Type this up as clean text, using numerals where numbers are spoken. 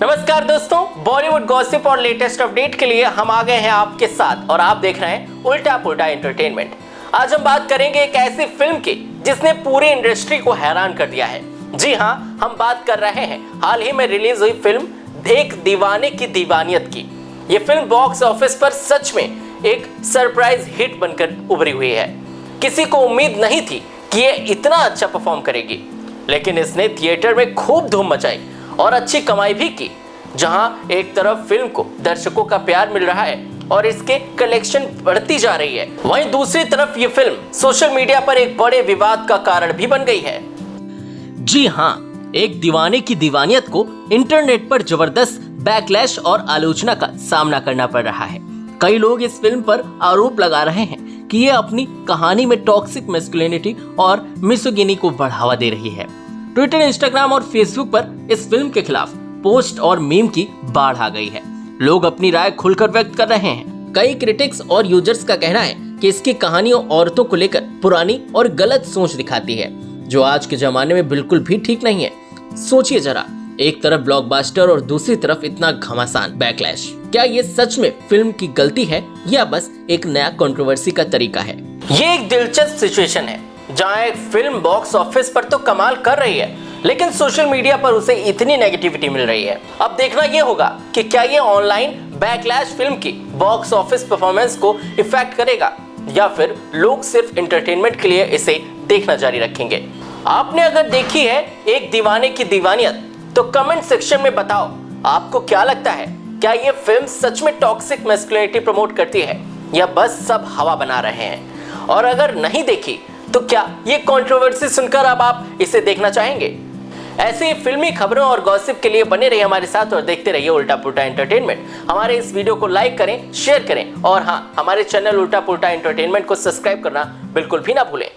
नमस्कार दोस्तों, बॉलीवुड गॉसिप और लेटेस्ट अपडेट के लिए हम आ गए हैं आपके साथ और आप देख रहे हैं उल्टा पुल्टा एंटरटेनमेंट। आज हम बात करेंगे एक ऐसी फिल्म की जिसने पूरी इंडस्ट्री को हैरान कर दिया है। जी हां, हम बात कर रहे हैं हाल ही में रिलीज हुई फिल्म एक दीवाने की दीवानियत की। ये फिल्म बॉक्स ऑफिस पर सच में एक सरप्राइज हिट बनकर उभरी हुई है। किसी को उम्मीद नहीं थी कि ये इतना अच्छा परफॉर्म करेगी, लेकिन इसने थिएटर में खूब धूम मचाई और अच्छी कमाई भी की। जहां एक तरफ फिल्म को दर्शकों का प्यार मिल रहा है और इसके कलेक्शन बढ़ती जा रही है, वहीं दूसरी तरफ ये फिल्म सोशल मीडिया पर एक बड़े विवाद का कारण भी बन गई है। जी हां, एक दीवाने की दीवानियत को इंटरनेट पर जबरदस्त बैकलैश और आलोचना का सामना करना पड़ रहा है। कई लोग इस फिल्म पर आरोप लगा रहे हैं कि ये अपनी कहानी में टॉक्सिक मैस्कुलिनिटी और मिसोगिनी को बढ़ावा दे रही है। ट्विटर, इंस्टाग्राम और फेसबुक पर इस फिल्म के खिलाफ पोस्ट और मीम की बाढ़ आ गई है। लोग अपनी राय खुलकर व्यक्त कर रहे हैं। कई क्रिटिक्स और यूजर्स का कहना है कि इसकी कहानियों औरतों को लेकर पुरानी और गलत सोच दिखाती है, जो आज के जमाने में बिल्कुल भी ठीक नहीं है। सोचिए जरा, एक तरफ ब्लॉकबस्टर और दूसरी तरफ इतना घमासान बैकलैश। क्या ये सच में फिल्म की गलती है या बस एक नया कंट्रोवर्सी का तरीका है? ये एक दिलचस्प सिचुएशन है जहां एक फिल्म बॉक्स ऑफिस पर तो कमाल कर रही है, लेकिन सोशल मीडिया पर उसे इतनी नेगेटिविटी मिल रही है। अब देखना यह होगा कि क्या ये ऑनलाइन बैकलैश फिल्म की बॉक्स ऑफिस परफॉर्मेंस को इफेक्ट करेगा या फिर लोग सिर्फ एंटरटेनमेंट के लिए इसे देखना जारी रखेंगे। आपने अगर देखी है एक दीवाने की दीवानियत तो कमेंट सेक्शन में बताओ, आपको क्या लगता है? क्या ये फिल्म सच में टॉक्सिक मैस्कुलिनिटी प्रमोट करती है या बस सब हवा बना रहे हैं? और अगर नहीं देखी तो क्या ये कंट्रोवर्सी सुनकर अब आप इसे देखना चाहेंगे? ऐसे फिल्मी खबरों और गॉसिप के लिए बने रहिए हमारे साथ और देखते रहिए उल्टा पुल्टा एंटरटेनमेंट। हमारे इस वीडियो को लाइक करें, शेयर करें और हाँ, हमारे चैनल उल्टा पुल्टा एंटरटेनमेंट को सब्सक्राइब करना बिल्कुल भी ना भूलें।